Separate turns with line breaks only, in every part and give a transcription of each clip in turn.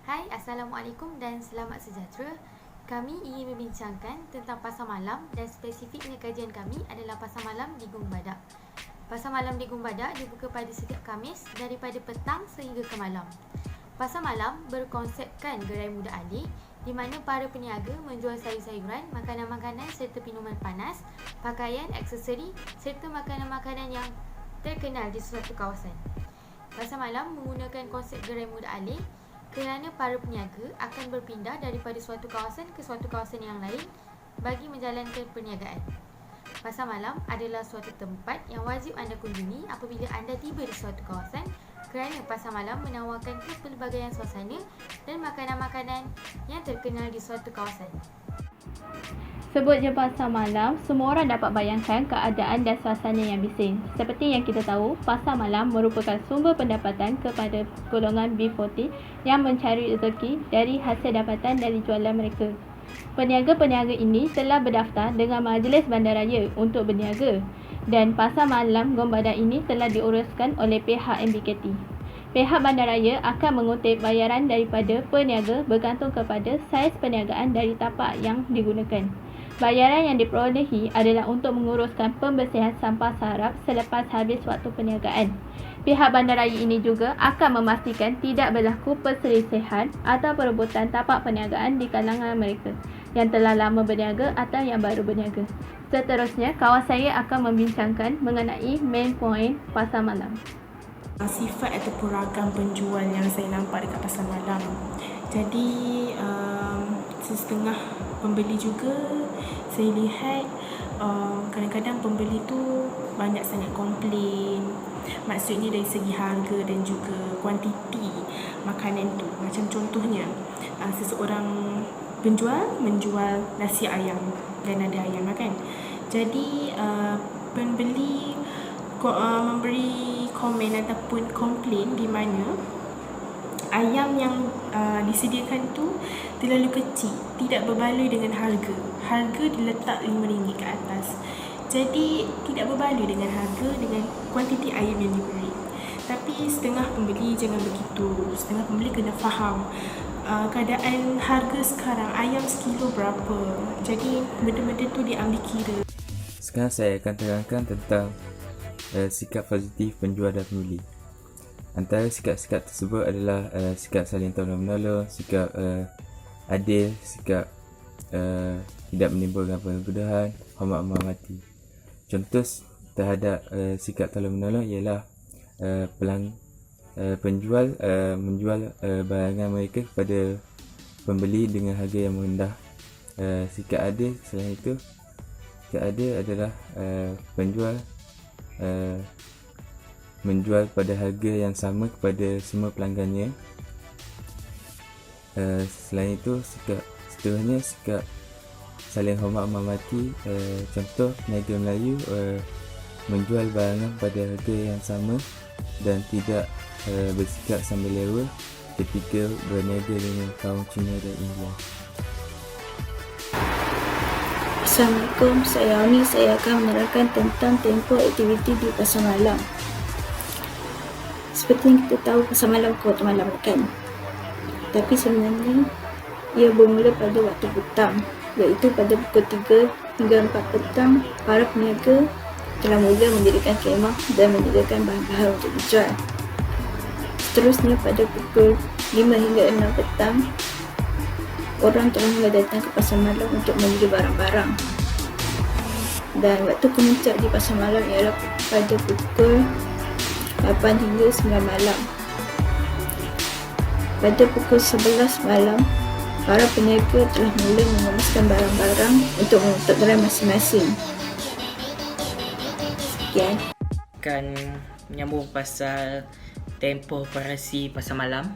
Hai, Assalamualaikum dan selamat sejahtera. Kami ingin membincangkan tentang pasar malam dan spesifiknya kajian kami adalah pasar malam di Gung Badak. Pasar malam di Gung Badak dibuka pada setiap Khamis daripada petang sehingga ke malam. Pasar malam berkonsepkan gerai muda alih di mana para peniaga menjual sayur-sayuran, makanan-makanan serta minuman panas, pakaian, aksesori serta makanan-makanan yang terkenal di suatu kawasan. Pasar malam menggunakan konsep gerai muda alih kerana para peniaga akan berpindah daripada suatu kawasan ke suatu kawasan yang lain bagi menjalankan perniagaan. Pasar malam adalah suatu tempat yang wajib anda kunjungi apabila anda tiba di suatu kawasan kerana pasar malam menawarkan kepelbagaian suasana dan makanan-makanan yang terkenal di suatu kawasan.
Sebut je pasar malam, semua orang dapat bayangkan keadaan dan suasana yang bising. Seperti yang kita tahu, pasar malam merupakan sumber pendapatan kepada golongan B40 yang mencari rezeki dari hasil dapatan dari jualan mereka. Peniaga-peniaga ini telah berdaftar dengan Majlis Bandaraya untuk berniaga dan pasar malam Gung Badak ini telah diuruskan oleh pihak MBKT. Pihak bandaraya akan mengutip bayaran daripada peniaga bergantung kepada saiz perniagaan dari tapak yang digunakan. Bayaran yang diperolehi adalah untuk menguruskan pembersihan sampah sarap selepas habis waktu perniagaan. Pihak bandaraya ini juga akan memastikan tidak berlaku perselisihan atau perebutan tapak perniagaan di kalangan mereka yang telah lama berniaga atau yang baru berniaga. Seterusnya, kawan saya akan membincangkan mengenai main point pasar malam.
Sifat ataupun ragam penjual yang saya nampak dekat pasar malam. Jadi setengah pembeli juga saya lihat kadang-kadang pembeli tu banyak sangat komplain. Maksudnya dari segi harga dan juga kuantiti makanan tu. Macam contohnya seseorang penjual menjual nasi ayam dan ada ayam kan. Jadi pembeli memberi komen ataupun komplain di mana ayam yang disediakan tu terlalu kecil, tidak berbaloi dengan harga. Harga diletak RM5 ke atas. Jadi tidak berbaloi dengan harga dengan kuantiti ayam yang diberi. Tapi setengah pembeli jangan begitu. Setengah pembeli kena faham keadaan harga sekarang, ayam sekilo berapa. Jadi benda-benda tu diambil kira.
Sekarang saya akan terangkan tentang sikap positif penjual dan pembeli. Antara sikap-sikap tersebut adalah sikap saling tolong-menolong, sikap adil, sikap tidak menimbulkan permudahan, hormat menghormati. Contoh terhadap sikap tolong-menolong ialah penjual menjual barangan mereka kepada pembeli dengan harga yang rendah. Sikap adil selain itu, sikap adil adalah penjual menjual pada harga yang sama kepada semua pelanggannya. Selain itu, seterusnya sikap saling hormat menghormati. Contoh peniaga Melayu menjual barangan pada harga yang sama dan tidak bersikap sambil lewa ketika berniaga dengan kaum Cina dan India.
Assalamualaikum, saya Ami. Saya akan menerangkan tentang tempoh aktiviti di pasar malam. Seperti yang kita tahu, pasar malam waktu malam kan. Tapi sebenarnya ia bermula pada waktu petang, iaitu pada pukul 3 hingga 4 petang. Para peniaga telah mula mendirikan kemah dan menyediakan bahan-bahan untuk dijual. Seterusnya pada pukul 5 hingga 6 petang, orang telah mula datang ke pasar malam untuk membeli barang-barang. Dan waktu kemuncak di pasar malam ialah pada pukul 8 hingga 9 malam. Pada pukul 11 malam, para peniaga telah mula mengemaskan barang-barang untuk menutup gerai masing-masing. Sekian.
Akan menyambung pasal tempoh operasi pasar malam.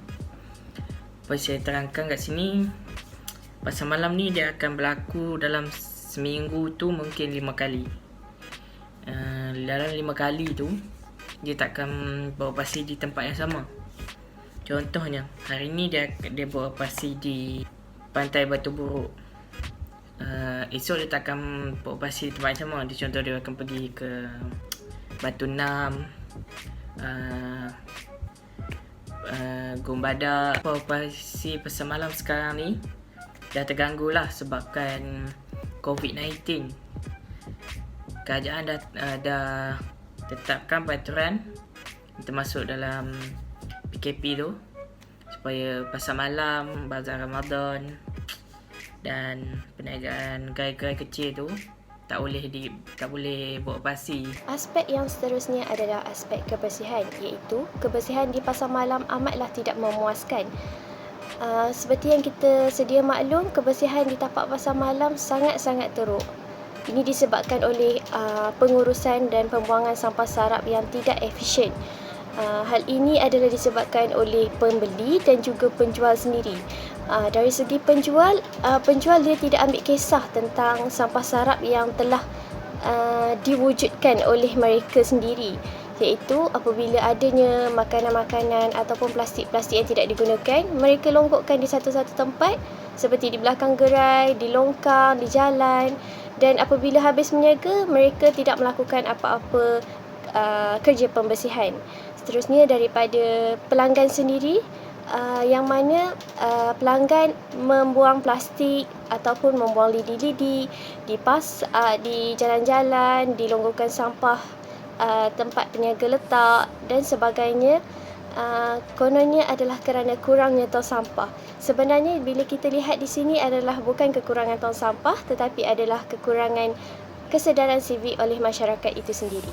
Saya terangkan kat sini, pasar malam ni dia akan berlaku dalam seminggu tu mungkin 5 kali. Dalam 5 kali tu dia takkan beroperasi di tempat yang sama. Contohnya, hari ni dia beroperasi di Pantai Batu Buruk. Esok dia takkan beroperasi di tempat yang sama. Contoh dia akan pergi ke Batu Enam, Gumbadak, operasi pasar malam sekarang ni dah terganggu lah sebabkan COVID-19. Kerajaan dah tetapkan peraturan termasuk dalam PKP tu supaya pasar malam, bazar Ramadan dan perniagaan gerai-gerai kecil tu tak boleh beroperasi.
Aspek yang seterusnya adalah aspek kebersihan, iaitu kebersihan di pasar malam amatlah tidak memuaskan. Seperti yang kita sedia maklum, kebersihan di tapak pasar malam sangat-sangat teruk. Ini disebabkan oleh pengurusan dan pembuangan sampah sarap yang tidak efisien. Hal ini adalah disebabkan oleh pembeli dan juga penjual sendiri. Dari segi penjual dia tidak ambil kisah tentang sampah sarap yang telah diwujudkan oleh mereka sendiri, iaitu apabila adanya makanan-makanan ataupun plastik-plastik yang tidak digunakan, mereka longkokkan di satu-satu tempat seperti di belakang gerai, di longkang, di jalan, dan apabila habis meniaga, mereka tidak melakukan apa-apa kerja pembersihan. Seterusnya daripada pelanggan sendiri, yang mana pelanggan membuang plastik ataupun membuang lidi-lidi di jalan-jalan, dilonggokkan sampah tempat peniaga letak dan sebagainya. Kononnya adalah kerana kurangnya tong sampah. Sebenarnya bila kita lihat di sini adalah bukan kekurangan tong sampah, tetapi adalah kekurangan kesedaran sivik oleh masyarakat itu sendiri.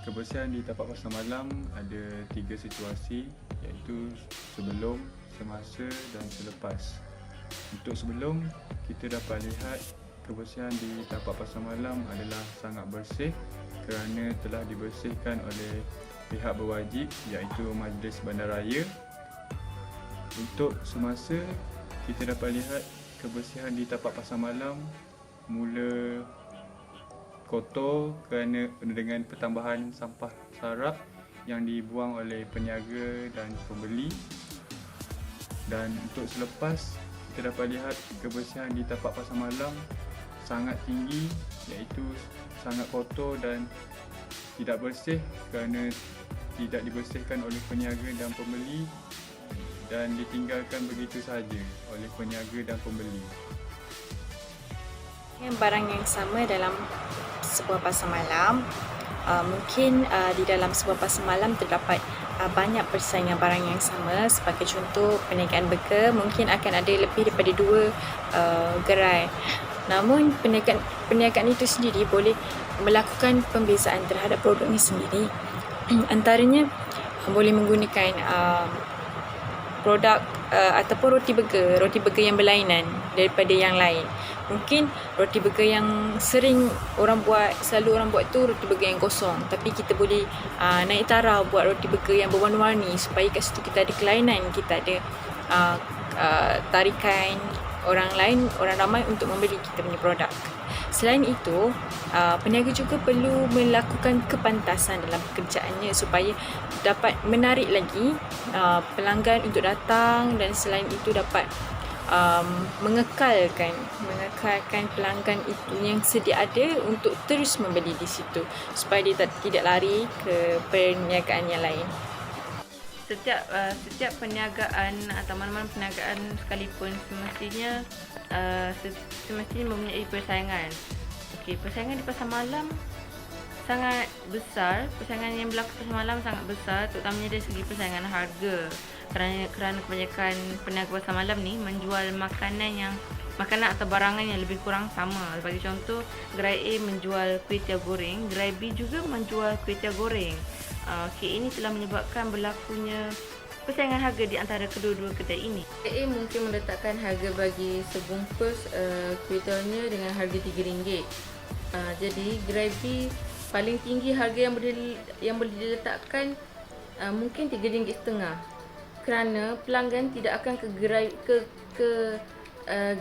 Kebersihan di tapak pasar malam ada 3 situasi, iaitu sebelum, semasa dan selepas. Untuk sebelum, kita dapat lihat kebersihan di tapak pasar malam adalah sangat bersih kerana telah dibersihkan oleh pihak berwajib, iaitu Majlis Bandaraya. Untuk semasa, kita dapat lihat kebersihan di tapak pasar malam mula kotor kerana dengan pertambahan sampah sarap yang dibuang oleh peniaga dan pembeli. Dan untuk selepas, kita dapat lihat kebersihan di tapak pasar malam sangat tinggi, iaitu sangat kotor dan tidak bersih kerana tidak dibersihkan oleh peniaga dan pembeli dan ditinggalkan begitu sahaja oleh peniaga dan pembeli.
Barang yang sama dalam sebuah pasar malam, mungkin di dalam sebuah pasar malam terdapat banyak persaingan barang yang sama. Sebagai contoh, perniagaan burger mungkin akan ada lebih daripada 2 gerai. Namun perniagaan itu sendiri boleh melakukan pembezaan terhadap produknya sendiri. Antaranya boleh menggunakan produk ataupun roti burger yang berlainan daripada yang lain. Mungkin roti burger yang selalu orang buat tu roti burger yang kosong, tapi kita boleh naik taraf buat roti burger yang berwarna-warni supaya kat situ kita ada kelainan, kita ada tarikan orang ramai untuk membeli kita punya produk. Selain itu, peniaga juga perlu melakukan kepantasan dalam pekerjaannya supaya dapat menarik lagi pelanggan untuk datang, dan selain itu dapat mengekalkan pelanggan itu yang sedia ada untuk terus membeli di situ supaya dia tidak lari ke perniagaan yang lain.
Setiap perniagaan atau mana-mana perniagaan sekalipun semestinya mempunyai persaingan. Persaingan di pasar malam sangat besar. Persaingan yang berlaku pasar malam sangat besar, terutamanya dari segi persaingan harga. Kerana kebanyakan peniaga pasar malam ni menjual makanan atau barangan yang lebih kurang sama. Bagi contoh, gerai A menjual kuih tiaw goreng, gerai B juga menjual kuih tiaw goreng. Ini telah menyebabkan berlakunya persaingan harga di antara kedua-dua kedai ini. Gerai A mungkin meletakkan harga bagi sebungkus kuih tiawnya dengan harga RM3. Jadi gerai B paling tinggi harga yang boleh diletakkan mungkin RM3.50, kerana pelanggan tidak akan ke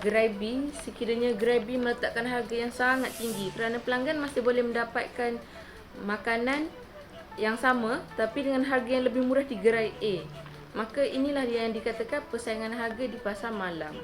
gerai B sekiranya gerai B meletakkan harga yang sangat tinggi, kerana pelanggan masih boleh mendapatkan makanan yang sama tapi dengan harga yang lebih murah di gerai A. Maka inilah yang dikatakan persaingan harga di pasar malam.